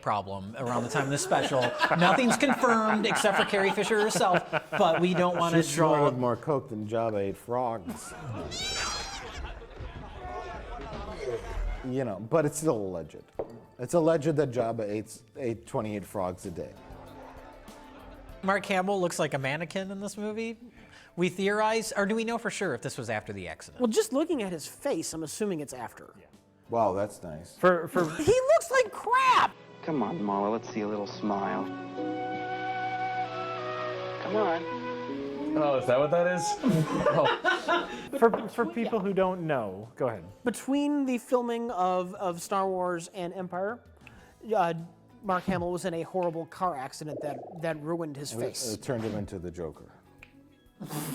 problem around the time of this special. Nothing's confirmed except for Carrie Fisher herself, but we don't want to draw. She snorted more coke than Jabba ate frogs. You know, but it's still alleged. It's alleged that Jabba ate 28 frogs a day. Mark Hamill looks like a mannequin in this movie. We theorize, or do we know for sure if this was after the accident? Well, just looking at his face, I'm assuming it's after. Yeah. Wow, that's nice. He looks like crap! Come on, Marla, let's see a little smile. Come on. Oh, is that what that is? For people who don't know, go ahead. Between the filming of Star Wars and Empire, Mark Hamill was in a horrible car accident that ruined his face. It turned him into the Joker.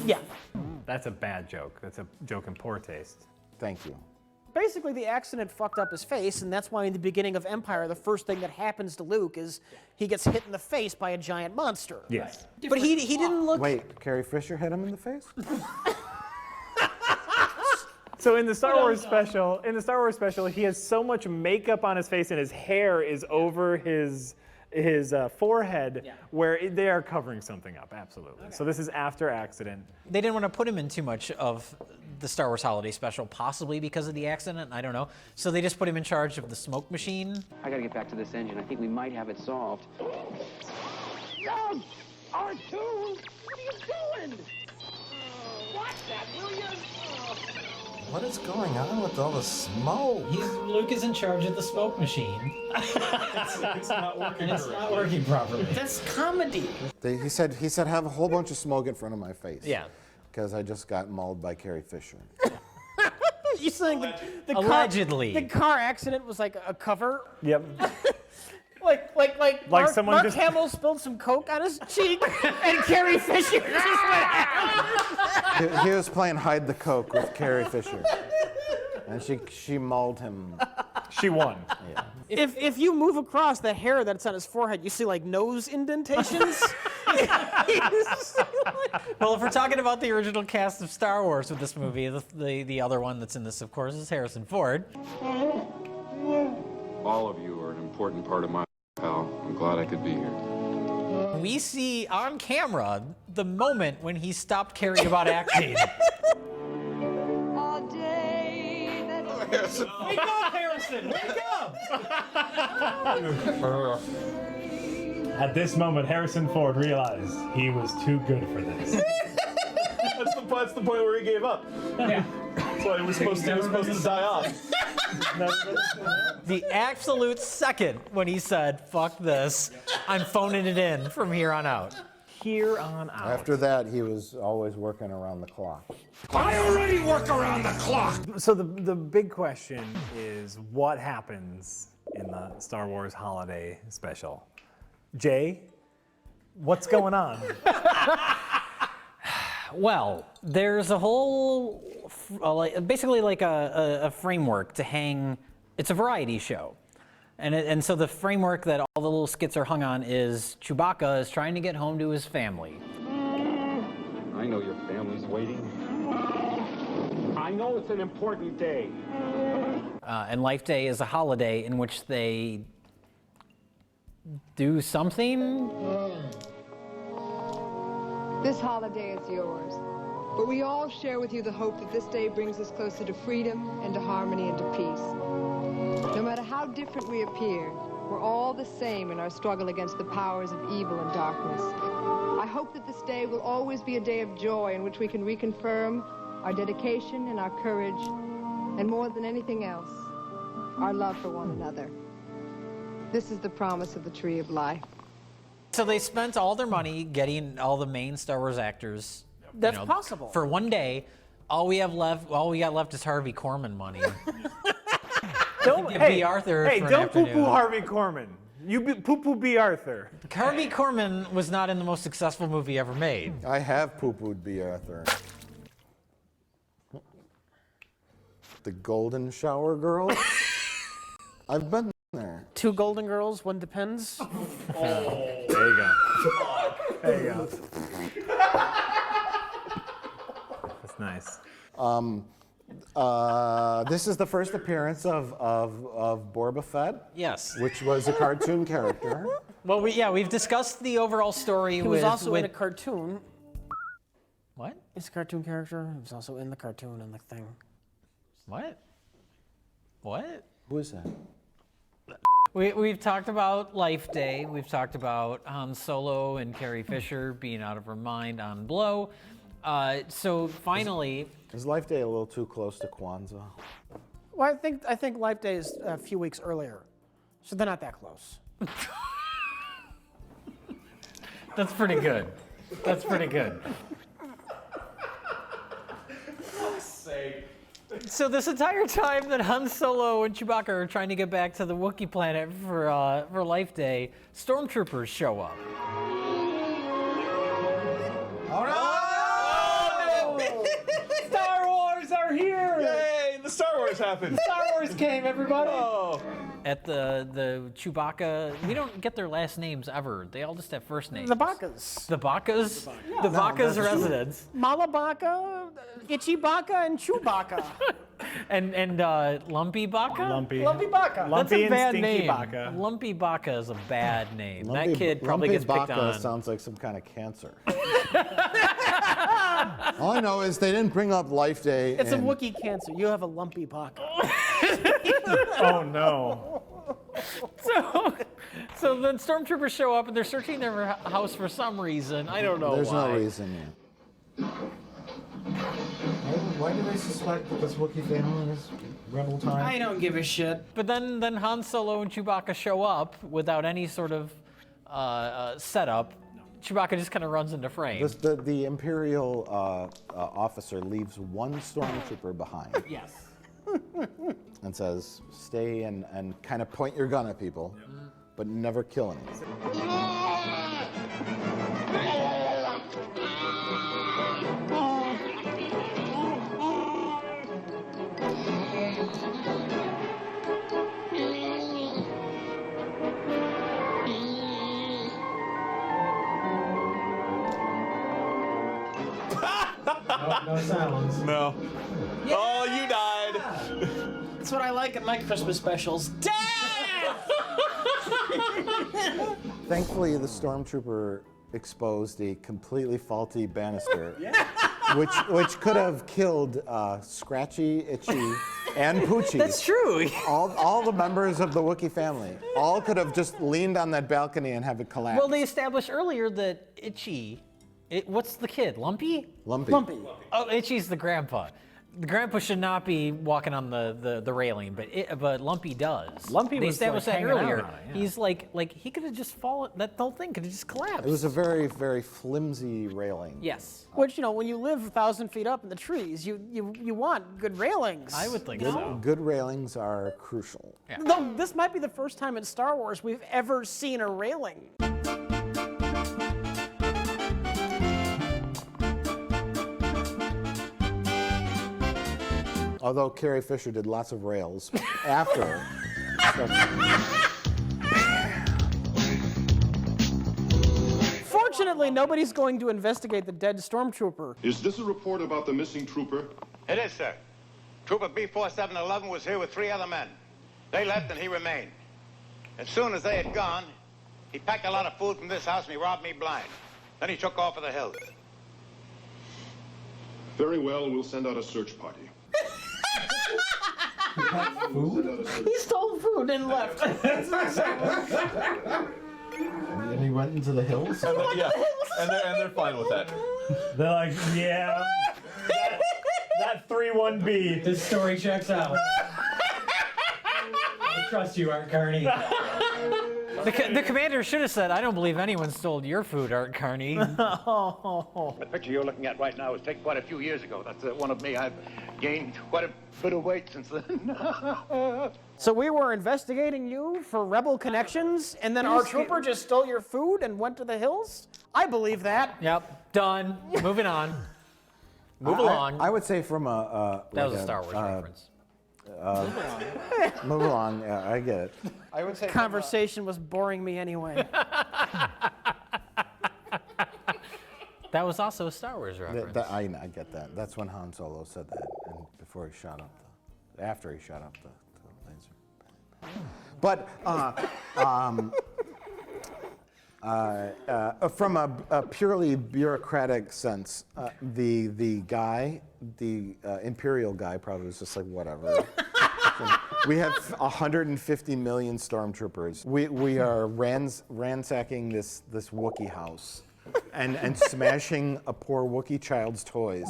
Yeah. That's a bad joke. That's a joke in poor taste. Thank you. Basically, the accident fucked up his face, and that's why in the beginning of Empire, the first thing that happens to Luke is he gets hit in the face by a giant monster. Yes. But he didn't look... Wait, Carrie Fisher hit him in the face? So in the Star Wars special, he has so much makeup on his face and his hair is over his forehead where they are covering something up, absolutely. Okay. So this is after accident. They didn't want to put him in too much of the Star Wars Holiday Special, possibly because of the accident, I don't know. So they just put him in charge of the smoke machine. I gotta get back to this engine. I think we might have it solved. No! R2! What are you doing? Watch that, will you? What is going on with all the smoke? Luke is in charge of the smoke machine. It's not working. It's not working properly. That's comedy. He said have a whole bunch of smoke in front of my face. Yeah. Because I just got mauled by Carrie Fisher. You saying Allegedly. The car accident was like a cover? Yep. Like Mark Hamill spilled some coke on his cheek, and Carrie Fisher just went He was playing hide the coke with Carrie Fisher, and she mauled him. She won. Yeah. If you move across the hair that's on his forehead, you see like nose indentations. Well, if we're talking about the original cast of Star Wars with this movie, the other one that's in this, of course, is Harrison Ford. All of you are an important part of my pal. I'm glad I could be here. We see on camera the moment when he stopped caring about acting. All day. Harrison. Wake up, Harrison! Wake up! At this moment, Harrison Ford realized he was too good for this. That's the point where he gave up. Yeah. That's why he was supposed to die off. The absolute second when he said, fuck this, I'm phoning it in from here on out. Here on out. After that, he was always working around the clock. I already work around the clock. So the big question is what happens in the Star Wars Holiday Special? Jay, what's going on? Well, there's a whole, basically like a framework to hang. It's a variety show. And so the framework that all the little skits are hung on is Chewbacca is trying to get home to his family. I know your family's waiting. I know it's an important day. And Life Day is a holiday in which they do something. This holiday is yours, but we all share with you the hope that this day brings us closer to freedom and to harmony and to peace. No matter how different we appear, we're all the same in our struggle against the powers of evil and darkness. I hope that this day will always be a day of joy in which we can reconfirm our dedication and our courage, and more than anything else, our love for one another. This is the promise of the Tree of Life. So they spent all their money getting all the main Star Wars actors. That's possible. For one day, all we got left is Harvey Korman money. Don't B. Arthur. Hey, for an don't poo-poo afternoon. Harvey Korman. You poo-poo B. Arthur. Harvey Korman was not in the most successful movie ever made. I have poo-pooed B. Arthur. The Golden Shower Girl. I've been there. Two Golden Girls, one depends. There you go. There you go. That's nice. This is the first appearance of Boba Fett, Yes. which was a cartoon character. Well, we've discussed the overall story. He with, was also with in a cartoon. what? He's a cartoon character. He was also in the cartoon and the thing. What? What? Who is that? We've talked about Life Day. We've talked about Han Solo and Carrie Fisher being out of her mind on Blow. So finally, Is Life Day a little too close to Kwanzaa? Well, I think Life Day is a few weeks earlier, so they're not that close. that's pretty good. That's pretty good. So this entire time that Han Solo and Chewbacca are trying to get back to the Wookiee planet for Life Day, stormtroopers show up. Star Wars are here! Yay! The Star Wars happened. Star Wars came, everybody! Oh. At the Chewbacca, we don't get their last names ever. They all just have first names. The Bakas. The Bakas? The Bakas' residents. Malabaka, Ichibaka, and Chewbacca. And Lumpy Baka? Lumpy. Lumpy Baka. That's a Lumpy and bad Stinky name. Baka. Lumpy Baka is a bad name. Lumpy- That kid probably Lumpy gets picked Baka on. sounds like some kind of cancer. All I know is they didn't bring up Life Day. It's a in- Wookiee cancer. You have a lumpy Baka. Oh no. So then stormtroopers show up and they're searching their house for some reason. I don't know There's why. no reason yet. Why do they suspect that this Wookiee family is rebel time? I don't give a shit. But then Han Solo and Chewbacca show up without any sort of setup. Chewbacca just kind of runs into frame. The Imperial officer leaves one stormtrooper behind Yes. and says, stay and kind of point your gun at people, but never kill anyone. No silence. No. Oh, you died. That's what I like in my Christmas specials. Death! Thankfully, the stormtrooper exposed a completely faulty banister, which could have killed Scratchy, Itchy, and Poochie. That's true. All the members of the Wookiee family all could have just leaned on that balcony and have it collapse. Well, they established earlier that Itchy, what's the kid? Lumpy? Lumpy. Lumpy. Oh, Itchy's the grandpa. The grandpa should not be walking on the railing, but Lumpy does. Lumpy they was, established like, that hanging out earlier. on it, yeah. He's like he could have just fallen. That whole thing could have just collapsed. It was a very, very flimsy railing. Yes, Which, when you live 1,000 feet up in the trees, you want good railings. I would think so. Good railings are crucial. Though this might be the first time in Star Wars we've ever seen a railing. Although Carrie Fisher did lots of rails after. Fortunately, nobody's going to investigate the dead stormtrooper. Is this a report about the missing trooper? It is, sir. Trooper B4711 was here with 3 other men. They left and he remained. As soon as they had gone, he packed a lot of food from this house and he robbed me blind. Then he took off for the hills. Very well, we'll send out a search party. He stole food and left. And he went into the hills? Yeah, and they're fine with that. They're like, yeah. That 3-1B. This story checks out. I trust you, Art Carney. The commander should have said, "I don't believe anyone stole your food, Art Carney." The picture you're looking at right now was taken quite a few years ago. That's one of me. I've gained quite a bit of weight since then. So we were investigating you for rebel connections, and then our trooper just stole your food and went to the hills? I believe that. Yep, done. Moving on. Move along. I would say from a That was a Star Wars reference. Move along. Yeah, I get it. I would say Conversation was boring me anyway. That was also a Star Wars reference. I get that. That's when Han Solo said that, and before before he shot up after he shot up the laser. But from a purely bureaucratic sense, the guy, the Imperial guy, probably was just like, whatever. We have 150 million stormtroopers. We are ransacking this Wookiee house and smashing a poor Wookiee child's toys,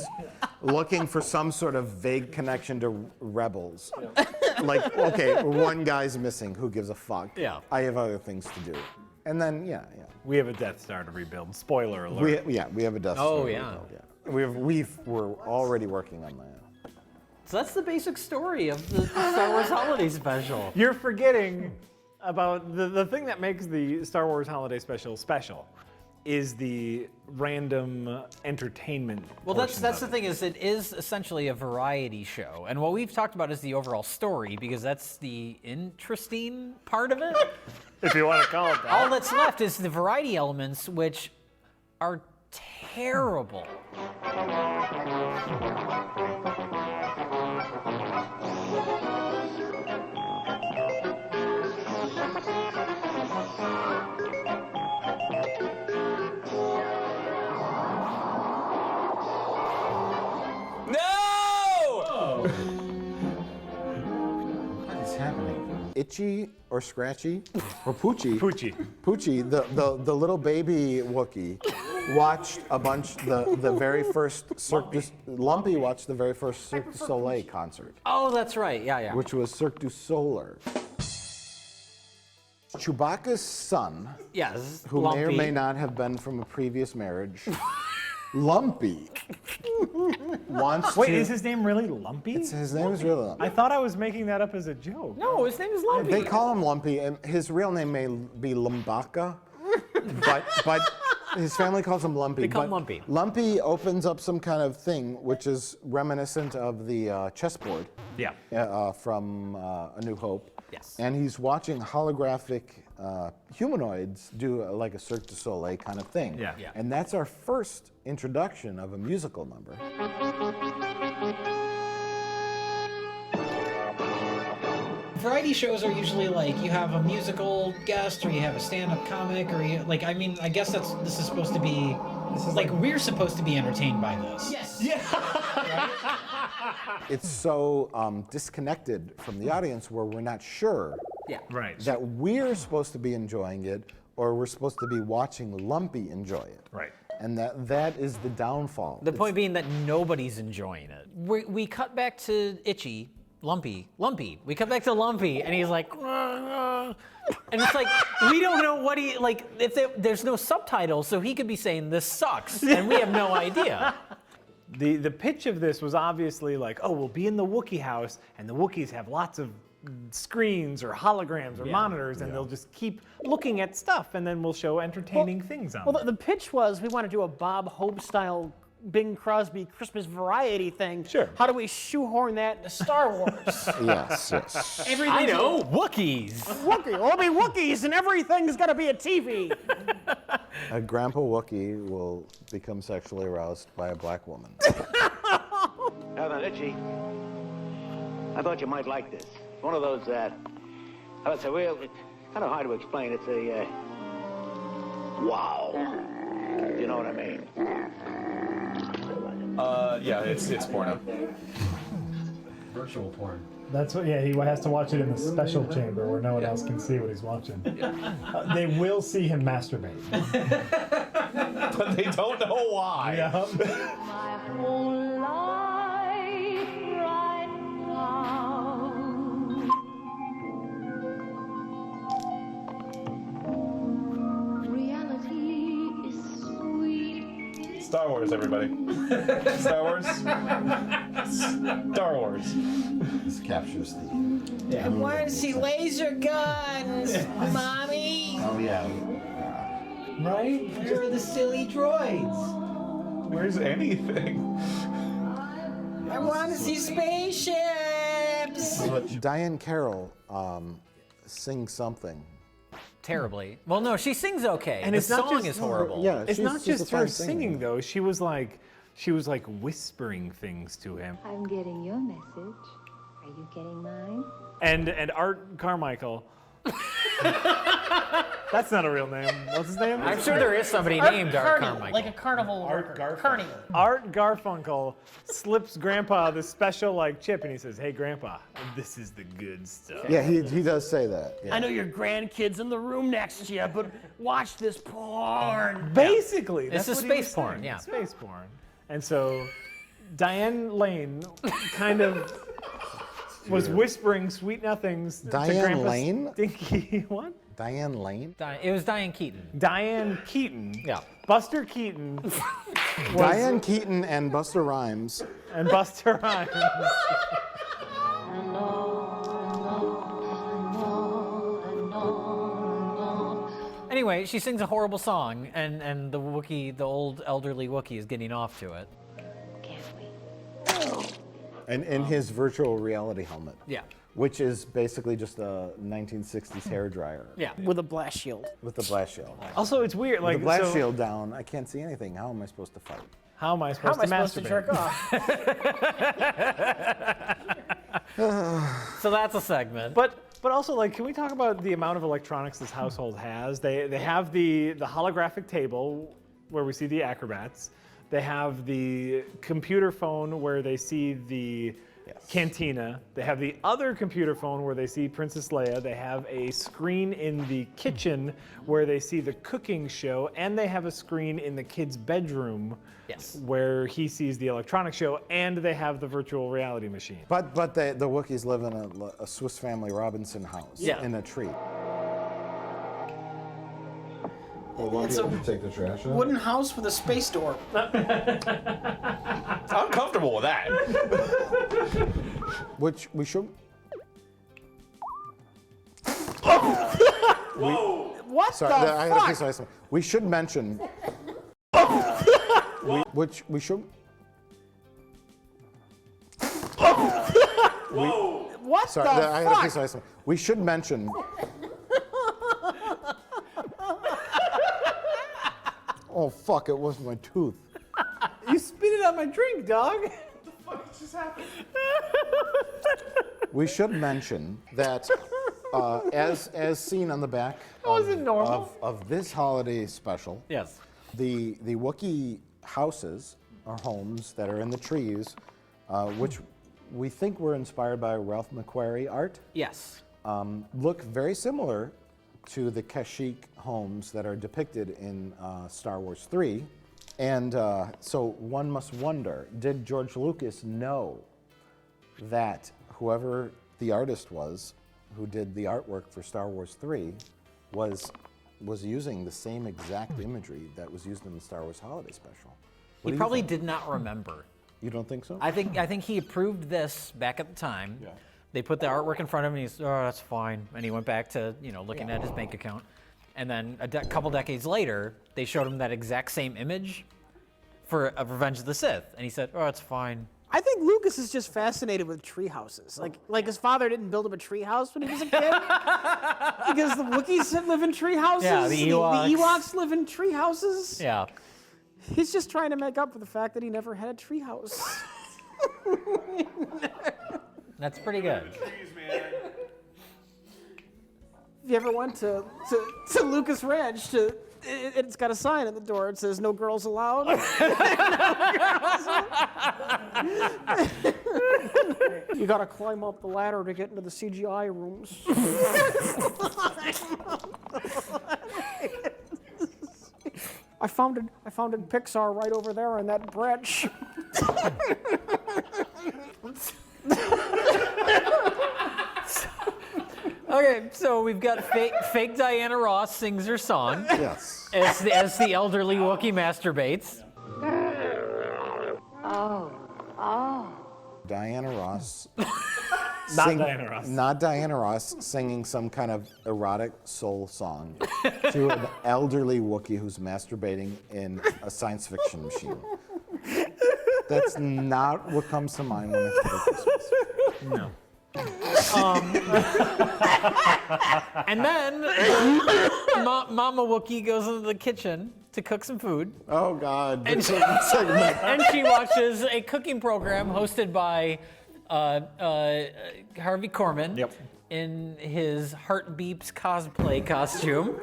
looking for some sort of vague connection to rebels. Like, okay, one guy's missing. Who gives a fuck? Yeah. I have other things to do. And then, yeah. We have a Death Star to rebuild. Spoiler alert. We have a Death Star. Oh, yeah. We're already working on that. So that's the basic story of the Star Wars Holiday Special. You're forgetting about the thing that makes the Star Wars Holiday Special special is the random entertainment. Well, that's the thing, is it is essentially a variety show. And what we've talked about is the overall story, because that's the interesting part of it. If you want to call it that. All that's left is the variety elements, which are terrible. What is happening? Itchy or Scratchy or Poochie? Poochie, the little baby Wookiee, watched a bunch the very first Lumpy watched the very first Cirque du Soleil concert. Oh, that's right. Yeah. Which was Cirque du Solar. Chewbacca's son, Yes. who Lumpy. may or may not have been from a previous marriage, Lumpy, wants Wait, to. is his name really Lumpy? His name is really Lumpy. I thought I was making that up as a joke. No, his name is Lumpy. They call him Lumpy, and his real name may be Lumbaka, but his family calls him Lumpy. They call him But Lumpy. Lumpy opens up some kind of thing which is reminiscent of the chessboard. Yeah. From A New Hope. Yes. And he's watching holographic humanoids do like a Cirque du Soleil kind of thing. Yeah. And that's our first introduction of a musical number. Variety shows are usually like you have a musical guest, or you have a stand-up comic, or you like. I mean, I guess this is supposed to be. This is like we're supposed to be entertained by this. Yes. Yeah. It's so disconnected from the audience where we're not sure Yeah. Right. that we're supposed to be enjoying it or we're supposed to be watching Lumpy enjoy it. Right. And that is the downfall. The point being that nobody's enjoying it. We cut back to Itchy, Lumpy. We cut back to Lumpy, and he's like, and it's like we don't know what he like. If there's no subtitles, so he could be saying this sucks, and we have no idea. The pitch of this was obviously like, oh, we'll be in the Wookiee house, and the Wookiees have lots of screens or holograms or monitors, and they'll just keep looking at stuff, and then we'll show entertaining things on Well, them. the pitch was we want to do a Bob Hope style Bing Crosby Christmas variety thing. Sure. How do we shoehorn that into Star Wars? Yes. I know Wookiees. Wookiee. We'll be Wookiees, and everything's got to be a TV. A Grandpa Wookiee will become sexually aroused by a black woman. Now then, Itchy, I thought you might like this. It's one of those, it's a real, it's kind of hard to explain. It's a, wow. You know what I mean? Yeah, it's porno. Virtual porn. That's what. Yeah, he has to watch it in the special chamber where no one else can see what he's watching. They will see him masturbate. But they don't know why. Yeah. My whole life right now. Reality is sweet. Star Wars, everybody. Star Wars. Star Wars. This captures the. I want to see laser guns, Mommy. Oh yeah. Right? Where are the silly droids? Where's anything? I want to see spaceships. But Diane Carroll sings something. Terribly. Well, no, she sings okay. And the it's not song just- is horrible. Yeah, It's not she's just a her fine singer. singing, though. She was like she was like whispering things to him. I'm getting your message. Are you getting mine? And Art Carmichael. That's not a real name. What's his name? I'm sure there is somebody named Art Carmichael. Like a carnival worker. Carney. Art Garfunkel slips Grandpa this special like chip, and he says, "Hey, Grandpa, this is the good stuff." Yeah, he does say that. Yeah. I know your grandkid's in the room next to you, but watch this porn. Basically, This that's is what he was space porn, saying. yeah. Space porn. And so Diane Lane kind of was whispering sweet nothings to Diane Grandpa's Lane? stinky what? Diane Lane? It was Diane Keaton. Diane Keaton. Yeah. Buster Keaton. Diane Keaton and Buster Rhymes. And Buster Rhymes. Anyway, she sings a horrible song, and the Wookiee, the old elderly Wookiee, is getting off to it. And in his virtual reality helmet. Yeah. Which is basically just a 1960s hairdryer. Yeah. With a blast shield. With the blast shield. Also, it's weird. With Like the blast so, shield down, I can't see anything. How am I supposed to fight? How am I How supposed am I to supposed to masturbate? jerk off? So that's a segment. But also, like, can we talk about the amount of electronics this household has? They have the holographic table where we see the acrobats. They have the computer phone where they see the cantina. They have the other computer phone where they see Princess Leia. They have a screen in the kitchen where they see the cooking show, and they have a screen in the kid's bedroom where he sees the electronic show, and they have the virtual reality machine. But the Wookiees live in a Swiss Family Robinson house in a tree. It's a take the trash out? wooden house with a space door. I'm comfortable with that. Which we should. What Sorry, the I fuck? had to say something. We should mention. Which we should. What Sorry, the I fuck? had to say something. We should mention. Oh fuck! It wasn't my tooth. You spit it on my drink, dog. What the fuck just happened? We should mention that, as seen on the back of this holiday special, yes, the Wookiee houses or homes that are in the trees, which we think were inspired by Ralph McQuarrie art. Yes. Look very similar to the Kashyyyk homes that are depicted in Star Wars 3. And so one must wonder, did George Lucas know that whoever the artist was who did the artwork for Star Wars 3 was using the same exact imagery that was used in the Star Wars Holiday Special? What He do you probably think? did not remember. You don't think so? I think he approved this back at the time. Yeah. They put the artwork in front of him, and he's, oh, that's fine. And he went back to, looking at his bank account. And then a couple decades later, they showed him that exact same image for Revenge of the Sith. And he said, oh, it's fine. I think Lucas is just fascinated with tree houses. Like his father didn't build him a tree house when he was a kid. Because the Wookiees live in tree houses. Yeah, the Ewoks. The Ewoks live in tree houses. Yeah. He's just trying to make up for the fact that he never had a tree house. That's pretty good. If you ever went to Lucas Ranch, it's got a sign at the door. It says, no girls allowed. You got to climb up the ladder to get into the CGI rooms. I found Pixar right over there in that branch. Okay, so we've got fake Diana Ross sings her song. Yes. As the elderly Wookiee masturbates. Oh. Diana Ross. Diana Ross. Not Diana Ross singing some kind of erotic soul song to an elderly Wookiee who's masturbating in a science fiction machine. That's not what comes to mind when I think of Christmas. No. And then Mama Wookie goes into the kitchen to cook some food. Oh God! And she watches a cooking program hosted by Harvey Korman in his Heart Beeps cosplay costume.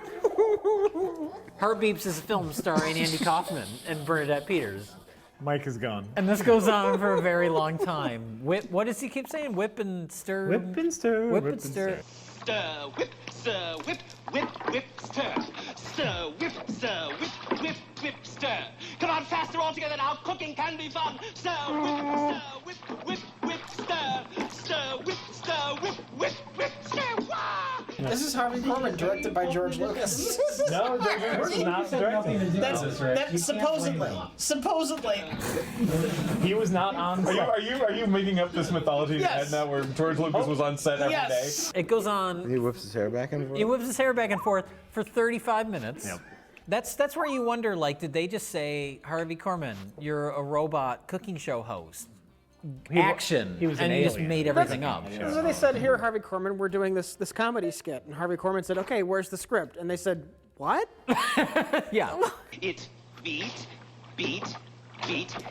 Heart Beeps is a film starring Andy Kaufman and Bernadette Peters. Mike is gone. And this goes on for a very long time. What does he keep saying? Whip and stir. Whip and stir. Whip and stir. Stir, whip, whip, stir. Stir, whip, stir. Come on, faster all together now. Cooking can be fun. Stir, whip, stir. Stir, whip, stir. Wah! This is Harvey Korman, directed by George Lucas. No, George Lucas is not directing. That's supposedly. He was not on set. Are you making up this mythology in your head now where George Lucas was on set every day? It goes on. He whips his hair back and forth. He whips his hair back and forth for 35 minutes. Yep. That's where you wonder, like, did they just say, Harvey Korman, you're a robot cooking show host? Action. He was an and he alien. just made everything up. That's what they said here, Harvey Korman, we're doing this comedy skit. And Harvey Korman said, okay, where's the script? And they said, what? Yeah. It's beat,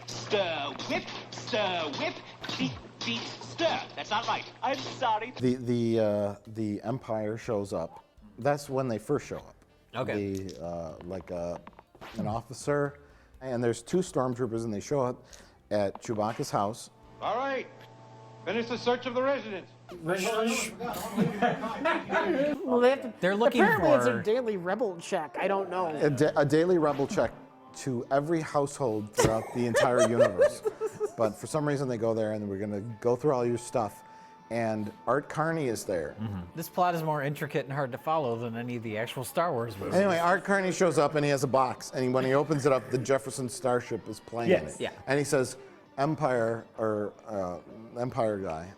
stir, whip, beat, stir. That's not right. I'm sorry. The Empire shows up. That's when they first show up. Okay. An officer, and there's two stormtroopers, and they show up at Chewbacca's house. All right. Finish the search of the residence. Well, they have to, They're looking apparently it's for- a daily rebel check. I don't know. A daily rebel check to every household throughout the entire universe. But for some reason they go there, and we're going to go through all your stuff. And Art Carney is there. This plot is more intricate and hard to follow than any of the actual Star Wars movies. Anyway, Art Carney shows up, and he has a box. And when he opens it up, the Jefferson Starship is playing in it. Yeah. And he says, Empire, or Empire guy,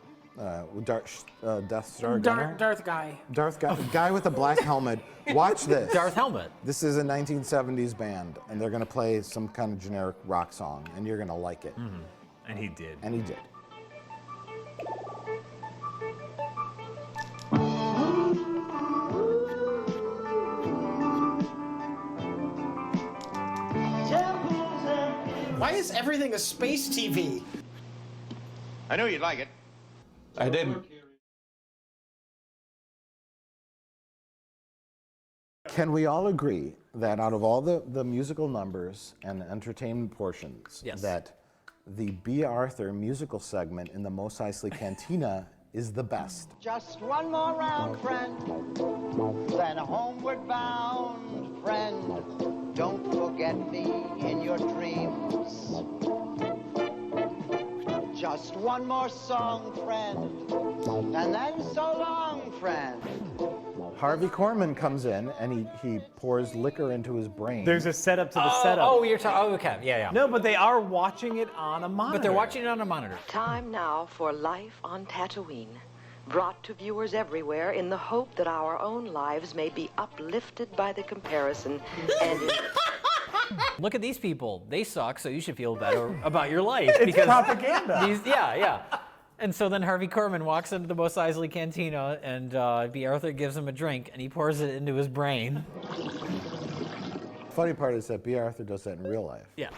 Death Star Gunner? Darth guy. Darth guy with a black helmet. Watch this. Darth Helmet. This is a 1970s band, and they're going to play some kind of generic rock song, and you're going to like it. And he did. And he did. Why is everything a space TV? I knew you'd like it. I didn't. Can we all agree that out of all the musical numbers and entertainment portions, Yes. that the B. Arthur musical segment in the Mos Eisley Cantina is the best? Just one more round, friend, then homeward bound, friend. Don't forget me in your dreams. Just one more song, friend, and then so long, friend. Harvey Korman comes in and he pours liquor into his brain. There's a setup to the setup. Oh, you're talking. Oh, okay. Yeah. No, but they are watching it on a monitor. But they're watching it on a monitor. Time now for Life on Tatooine, brought to viewers everywhere in the hope that our own lives may be uplifted by the comparison and Look at these people. They suck, so you should feel better about your life. It's because propaganda. Yeah. And so then Harvey Korman walks into the Mos Eisley Cantina, and B. Arthur gives him a drink, and he pours it into his brain. Funny part is that B. Arthur does that in real life. Yeah.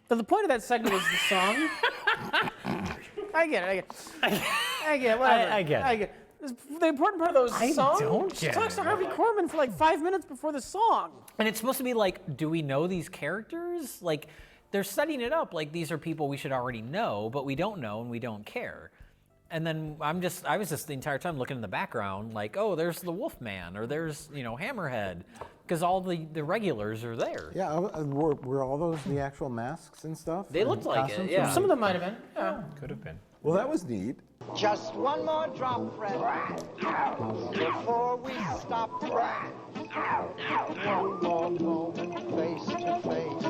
So the point of that segment was the song. I get it. Whatever. I get it. The important part of those songs. don't She get talks it. to Harvey Korman for like 5 minutes before the song. And it's supposed to be like, do we know these characters? Like, they're setting it up like these are people we should already know, but we don't know and we don't care. And then I was just the entire time looking in the background like, oh, there's the Wolfman, or there's, Hammerhead, because all the regulars are there. Yeah, were all those the actual masks and stuff? They looked And like it, costumes? yeah. Some of them might have been. Yeah. Could have been. Well, that was neat. Just one more drop, friend, before we stop, friend. One more moment, face to face.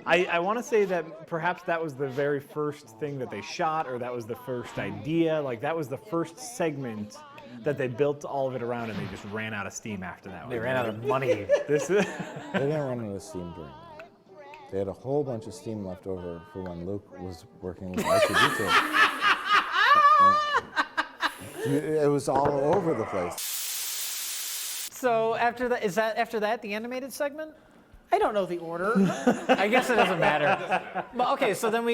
I want to say that perhaps that was the very first thing that they shot, or that was the first idea. Like, that was the first segment that they built all of it around, and they just ran out of steam after that. They ran out of money. This is They didn't run out of steam during that. They had a whole bunch of steam left over for when Luke was working with R2-D2. It was all over the place. So after that, after that the animated segment? I don't know the order. I guess it doesn't matter. Well, okay, so then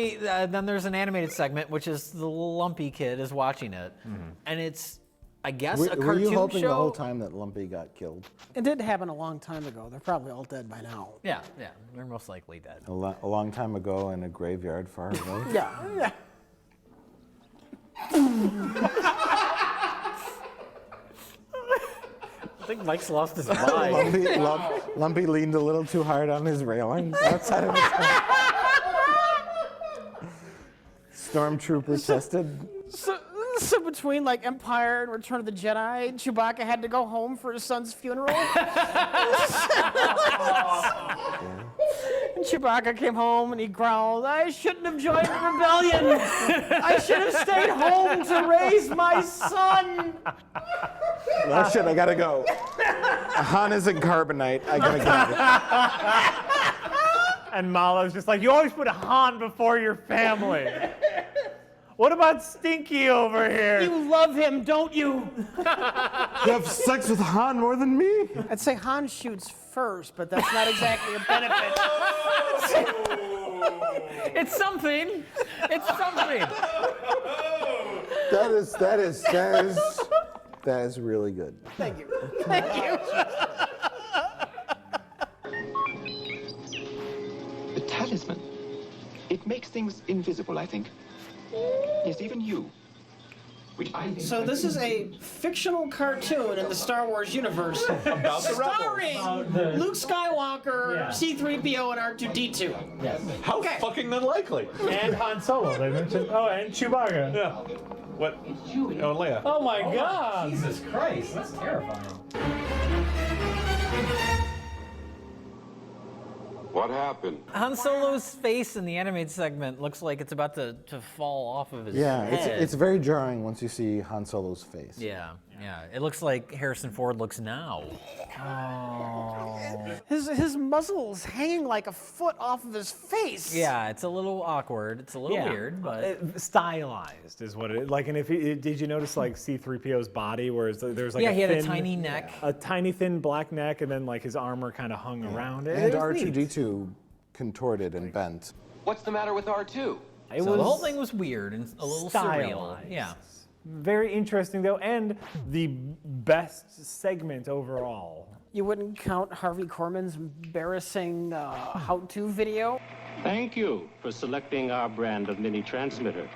then there's an animated segment, which is the little Lumpy kid is watching it, and it's, I guess, a cartoon show. Were you hoping the whole time that Lumpy got killed? It did happen a long time ago. They're probably all dead by now. Yeah, they're most likely dead. A long time ago in a graveyard far away? Yeah. I think Mike's lost his mind. Lumpy leaned a little too hard on his railing outside of his house. Stormtrooper tested. So between like Empire and Return of the Jedi, Chewbacca had to go home for his son's funeral. And Chewbacca came home and he growled, "I shouldn't have joined the rebellion. I should have stayed home to raise my son." Oh shit, I gotta go. Han isn't carbonite, I gotta go. And Mala's just like, you always put Han before your family. What about Stinky over here? You love him, don't you? You have sex with Han more than me? I'd say Han shoots first, but that's not exactly a benefit. It's something. It's something. That is really good. Thank you. Thank you. The talisman. It makes things invisible, I think. Yes, even you. Which I think. So this is a fictional cartoon in the Star Wars universe, About the starring Luke Skywalker, C-3PO, and R2-D2. Yes. How fucking unlikely? And Han Solo, they mentioned. Oh, and Chewbacca. Yeah. What? Oh, Leia. Oh my God! Jesus Christ, that's terrifying. What happened? Han Solo's face in the animated segment looks like it's about to fall off of his head. It's very jarring once you see Han Solo's face. Yeah. It looks like Harrison Ford looks now. Oh. His muzzle's hanging like a foot off of his face. Yeah, it's a little awkward. It's a little weird, but stylized is what it is. Like, and did you notice like C-3PO's body, where there's like he had a tiny neck, a tiny thin black neck, and then like his armor kind of hung around it. And R2-D2 contorted and bent. What's the matter with R2? the whole thing was weird and a little surreal. Yeah. Very interesting though, and the best segment overall. You wouldn't count Harvey Korman's embarrassing how-to video? Thank you for selecting our brand of mini transmitter.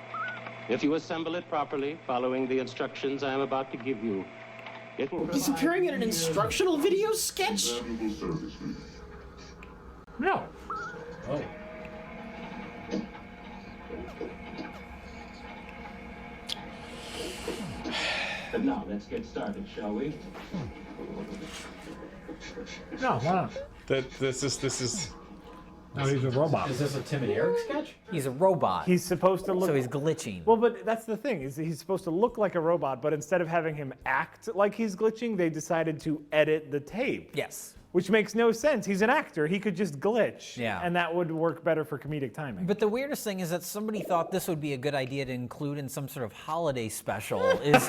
If you assemble it properly, following the instructions I am about to give you, it will... He's appearing in an instructional video sketch? No. Oh. And now let's get started, shall we? No. This is. No, he's a robot. Is this a Tim and Eric sketch? He's a robot. He's supposed to look... So he's glitching. Well, but that's the thing, is he's supposed to look like a robot, but instead of having him act like he's glitching, they decided to edit the tape. Yes. Which makes no sense. He's an actor. He could just glitch. Yeah. And that would work better for comedic timing. But the weirdest thing is that somebody thought this would be a good idea to include in some sort of holiday special is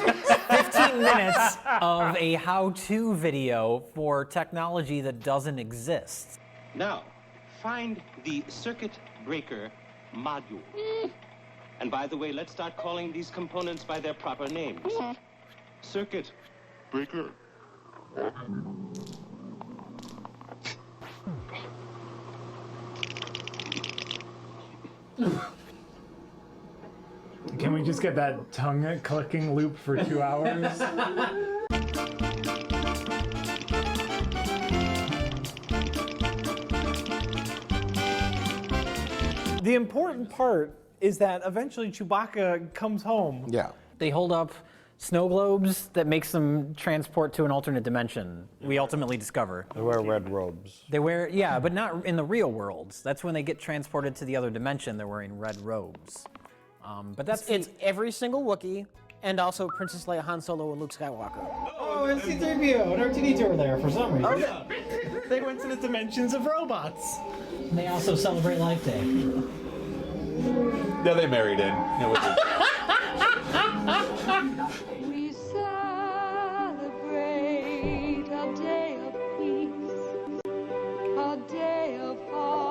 15 minutes of a how-to video for technology that doesn't exist. Now, find the circuit breaker module. And by the way, let's start calling these components by their proper names. Circuit breaker. Can we just get that tongue clicking loop for 2 hours? The important part is that eventually Chewbacca comes home. Yeah. They hold up snow globes that makes them transport to an alternate dimension, we ultimately discover. They wear red robes. They wear, yeah, but not in the real worlds. That's when they get transported to the other dimension, they're wearing red robes. But that's It's every single Wookiee, and also Princess Leia, Han Solo, and Luke Skywalker. Oh, and C-3PO and R2-D2 were there for some reason. They went to the dimensions of robots. They also celebrate Life Day. Yeah, they married in. We celebrate a day of peace, a day of harmony,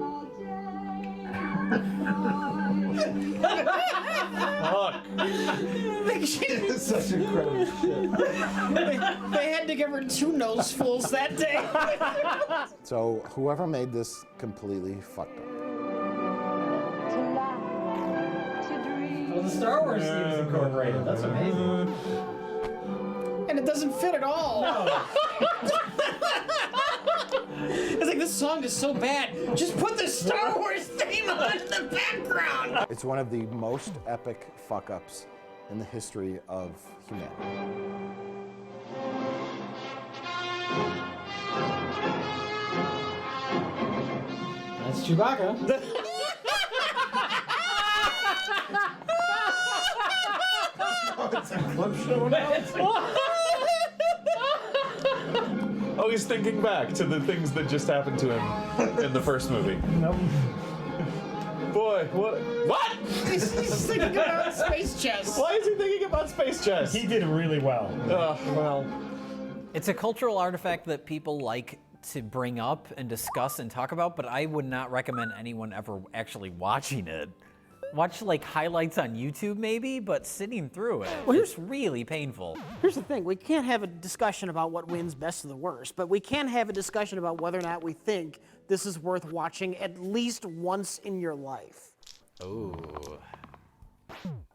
a It's such incredible shit. They had to give her 2 nosefuls that day. So whoever made this completely fucked up. Well, the Star Wars theme is incorporated. That's amazing. And it doesn't fit at all. No. It's like, this song is so bad. Just put the Star Wars theme on in the background. It's one of the most epic fuck-ups in the history of humanity. That's Chewbacca. It's a clip showing up. Oh, he's thinking back to the things that just happened to him in the first movie. Nope. Boy, what? He's thinking about Space Chess. Why is he thinking about Space Chess? He did really well. Well. It's a cultural artifact that people like to bring up and discuss and talk about, but I would not recommend anyone ever actually watching it. Watch like highlights on YouTube maybe, but sitting through it, it's really painful. Here's the thing, we can't have a discussion about what wins best of the worst, but we can have a discussion about whether or not we think this is worth watching at least once in your life. Oh.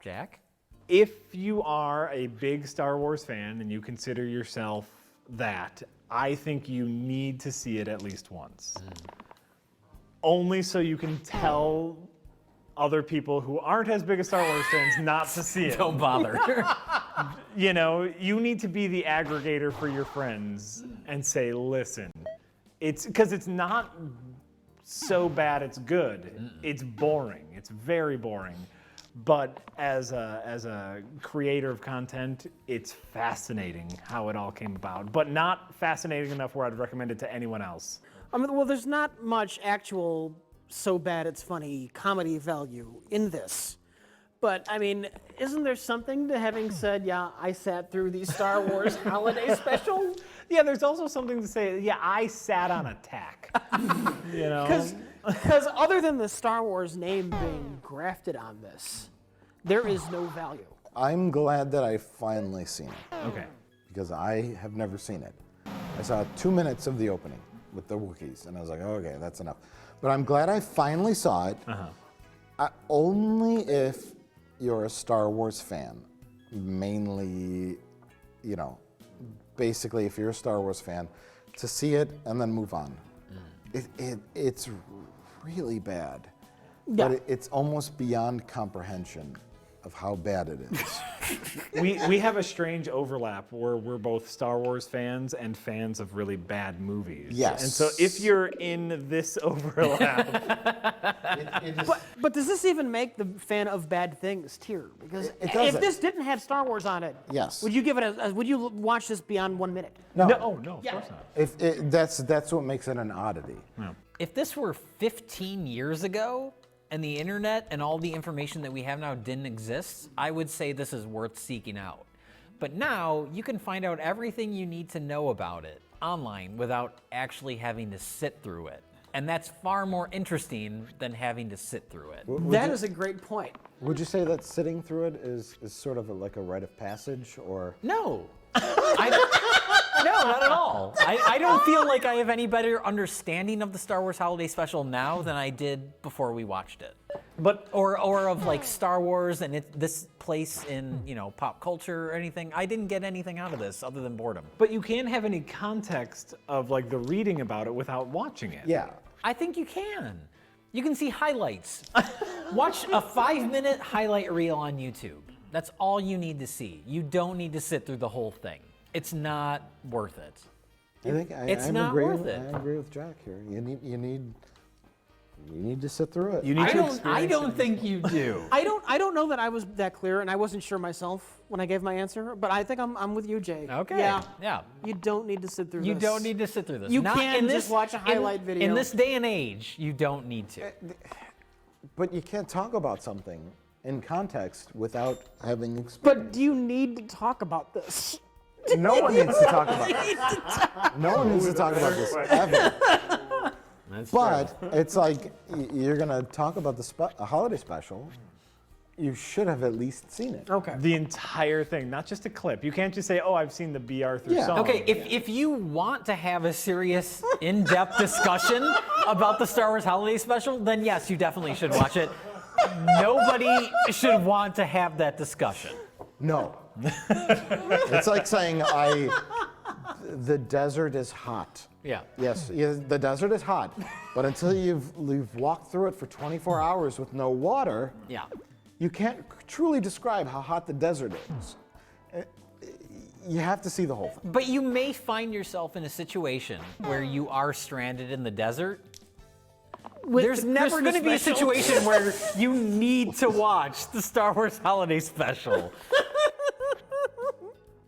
Jack? If you are a big Star Wars fan and you consider yourself that, I think you need to see it at least once. Only so you can tell other people who aren't as big as Star Wars fans not to see it. Don't bother. You know, you need to be the aggregator for your friends and say, listen, it's because it's not so bad it's good. It's boring. It's very boring. But as a creator of content, it's fascinating how it all came about. But not fascinating enough where I'd recommend it to anyone else. I mean, well, there's not much actual so bad it's funny comedy value in this. But, I mean, isn't there something to having said, yeah, I sat through the Star Wars holiday special? Yeah, there's also something to say, yeah, I sat on a tack. You know? Because other than the Star Wars name being grafted on this, there is no value. I'm glad that I've finally seen it. Okay. Because I have never seen it. I saw 2 minutes of the opening with the Wookiees, and I was like, okay, that's enough. But I'm glad I finally saw it. Only if you're a Star Wars fan, mainly, you know, basically if you're a Star Wars fan, to see it and then move on. It's really bad, but it's almost beyond comprehension of how bad it is. We have a strange overlap where we're both Star Wars fans and fans of really bad movies. Yes. And so if you're in this overlap, But does this even make the fan of bad things tier? Because It if doesn't. this didn't have Star Wars on it, Yes. would you give it would you watch this beyond 1 minute? No. of course not. That's what makes it an oddity. If this were 15 years ago and the internet and all the information that we have now didn't exist, I would say this is worth seeking out. But now you can find out everything you need to know about it online without actually having to sit through it. And that's far more interesting than having to sit through it. That is a great point. Would you say that sitting through it is sort of like a rite of passage, or? No. No, not at all. I don't feel like I have any better understanding of the Star Wars Holiday Special now than I did before we watched it. But or of like Star Wars and this place in, you know, pop culture or anything. I didn't get anything out of this other than boredom. But you can't have any context of like the reading about it without watching it. Yeah. I think you can. You can see highlights. Watch a 5-minute highlight reel on YouTube. That's all you need to see. You don't need to sit through the whole thing. It's not worth it. I think It's not worth it. I agree with Jack here. You need You need to sit through it. You need I to don't. I experience don't it. think you do. I don't know that I was that clear, and I wasn't sure myself when I gave my answer. But I think I'm with you, Jay. Okay. Yeah. Yeah. You don't need to sit through You this. don't need to sit through this. You Not can in just watch a highlight video. In this day and age, you don't need to. But you can't talk about something in context without having But do you need to talk about this? No one needs to talk about this. No one needs to talk about this ever. But it's like you're gonna talk about a holiday special. You should have at least seen it. Okay. The entire thing, not just a clip. You can't just say, "Oh, I've seen the B. Arthur song." Okay, if you want to have a serious, in-depth discussion about the Star Wars Holiday Special, then yes, you definitely should watch it. Nobody should want to have that discussion. No. It's like saying the desert is hot. Yeah. Yes, the desert is hot, but until you've walked through it for 24 hours with no water, Yeah. you can't truly describe how hot the desert is. You have to see the whole thing. But you may find yourself in a situation where you are stranded in the desert. There's the never going to be a Christmas special. situation where you need to watch the Star Wars Holiday Special.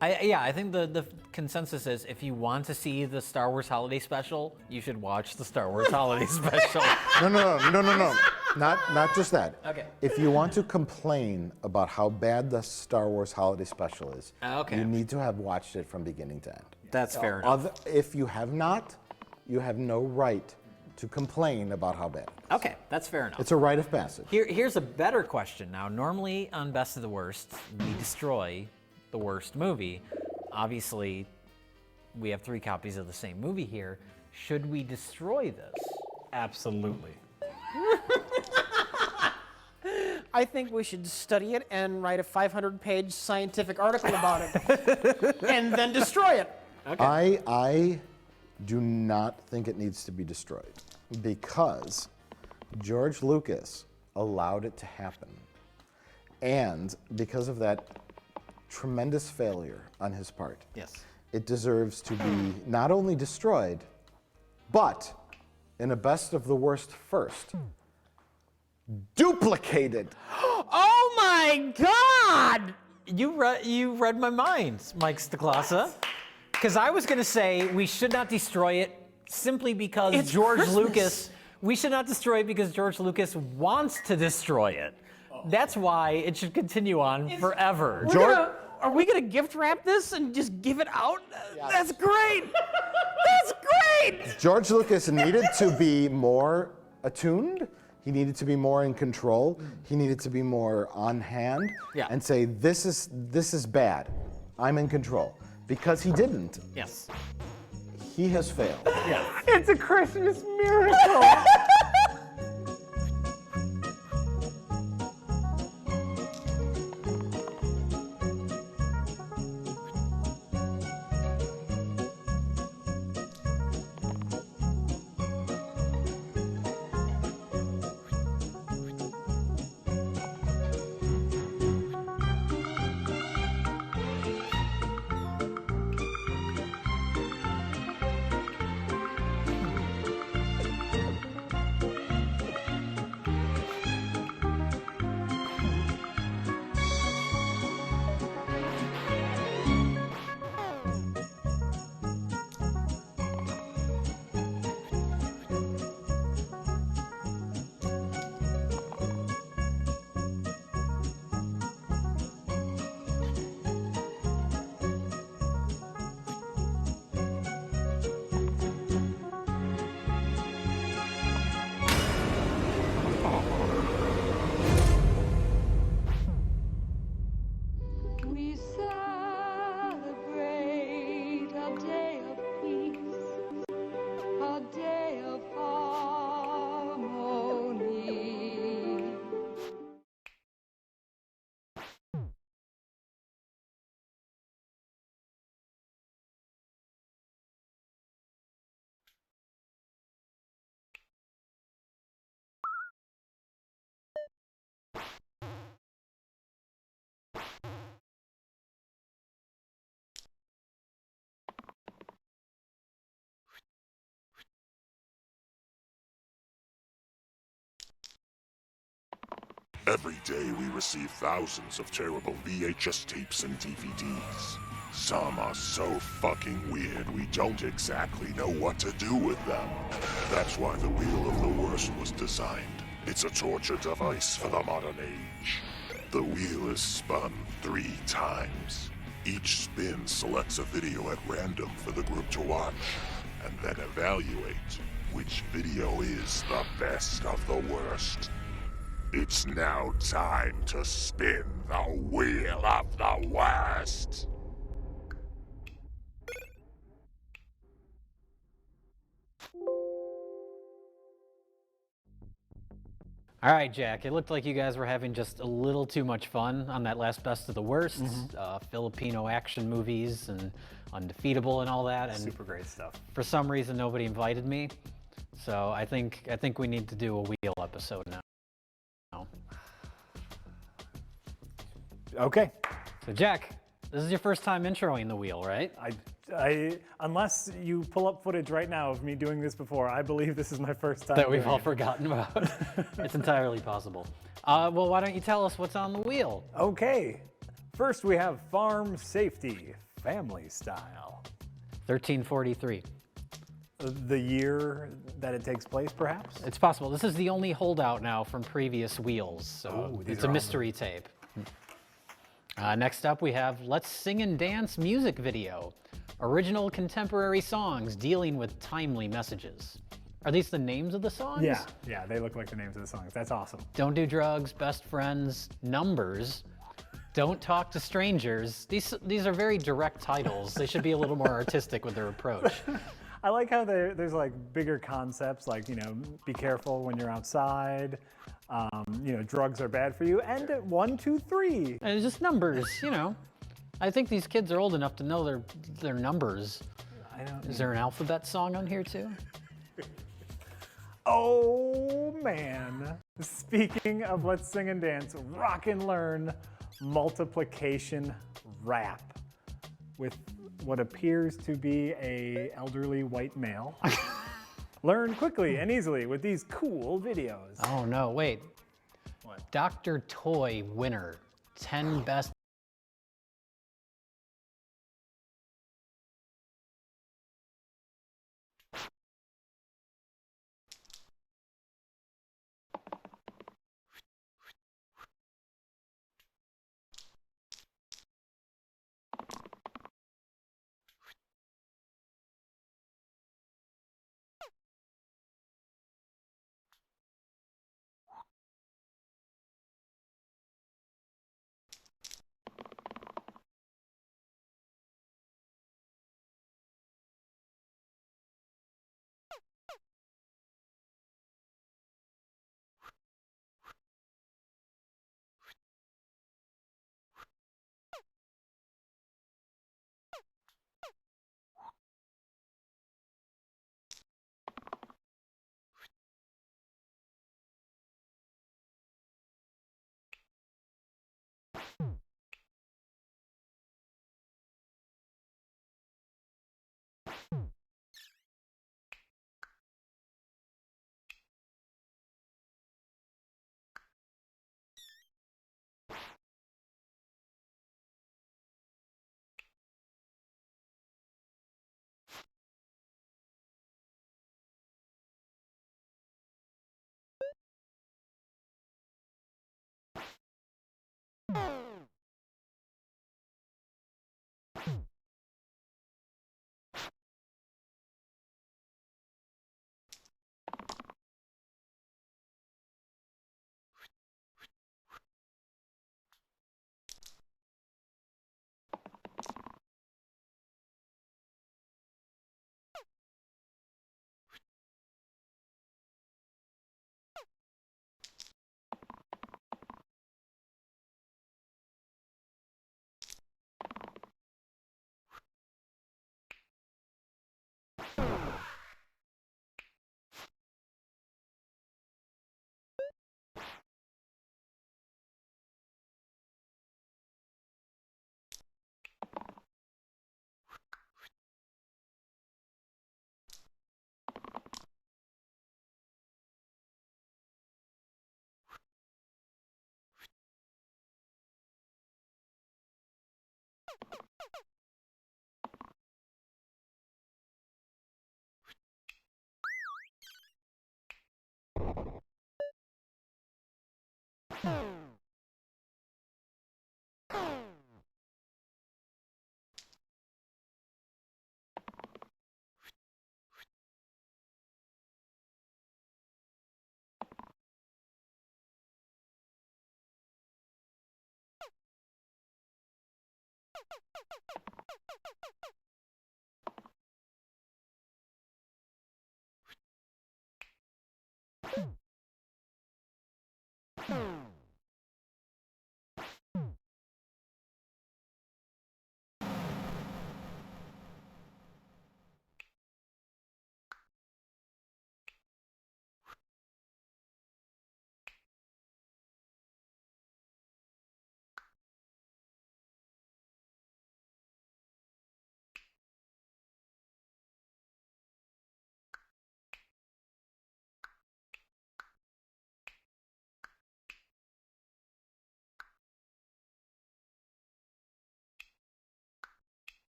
I think the consensus is if you want to see the Star Wars Holiday Special, you should watch the Star Wars Holiday Special. No. Not just that. Okay. If you want to complain about how bad the Star Wars Holiday Special is, Okay. you need to have watched it from beginning to end. That's fair enough. If you have not, you have no right to complain about how bad it is. Okay, that's fair enough. It's a rite of passage. Here's a better question now. Normally on Best of the Worst, we destroy the worst movie. Obviously, we have 3 copies of the same movie here. Should we destroy this? Absolutely. I think we should study it and write a 500-page scientific article about it, and then destroy it. Okay. I do not think it needs to be destroyed because George Lucas allowed it to happen. And because of that tremendous failure on his part, Yes. it deserves to be not only destroyed, but in a best of the worst first, duplicated. Oh my God! You read my mind, Mike Stoklasa. Because I was going to say we should not destroy it simply because It's George Christmas. Lucas. We should not destroy it because George Lucas wants to destroy it. That's why it should continue on forever. Are we gonna gift wrap this and just give it out? That's great! That's great! George Lucas needed to be more attuned. He needed to be more in control. He needed to be more on hand and say, this is bad. I'm in control. Because he didn't. Yes. He has failed. Yeah. It's a Christmas miracle. Every day we receive thousands of terrible VHS tapes and DVDs. Some are so fucking weird we don't exactly know what to do with them. That's why the Wheel of the Worst was designed. It's a torture device for the modern age. The wheel is spun 3 times. Each spin selects a video at random for the group to watch, and then evaluate which video is the best of the worst. It's now time to spin the Wheel of the Worst. All right, Jack, it looked like you guys were having just a little too much fun on that last Best of the Worst, Filipino action movies and Undefeatable and all that. And super great stuff. For some reason, nobody invited me. So I think we need to do a wheel episode now. Okay. So Jack, this is your first time introing the wheel, right? Unless you pull up footage right now of me doing this before, I believe this is my first time. That we've all forgotten about. It's entirely possible. Well, why don't you tell us what's on the wheel? Okay. First, we have farm safety, family style. 1343. The year that it takes place, perhaps? It's possible. This is the only holdout now from previous wheels, so it's a mystery tape. Next up, we have Let's Sing and Dance music video. Original contemporary songs dealing with timely messages. Are these the names of the songs? Yeah, they look like the names of the songs. That's awesome. Don't Do Drugs, Best Friends, Numbers, Don't Talk to Strangers. These are very direct titles. They should be a little more artistic with their approach. I like how there's like bigger concepts, like, be careful when you're outside. Drugs are bad for you. And 1, 2, 3. And it's just numbers, I think these kids are old enough to know their numbers. Is there an alphabet song on here too? Oh man. Speaking of Let's Sing and Dance, rock and learn multiplication rap with what appears to be a elderly white male. Learn quickly and easily with these cool videos. Oh no, wait. What? Dr. Toy winner. 10 best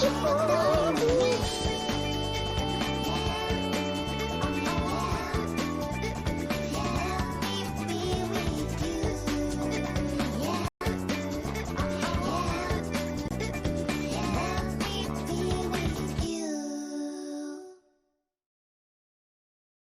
Peace.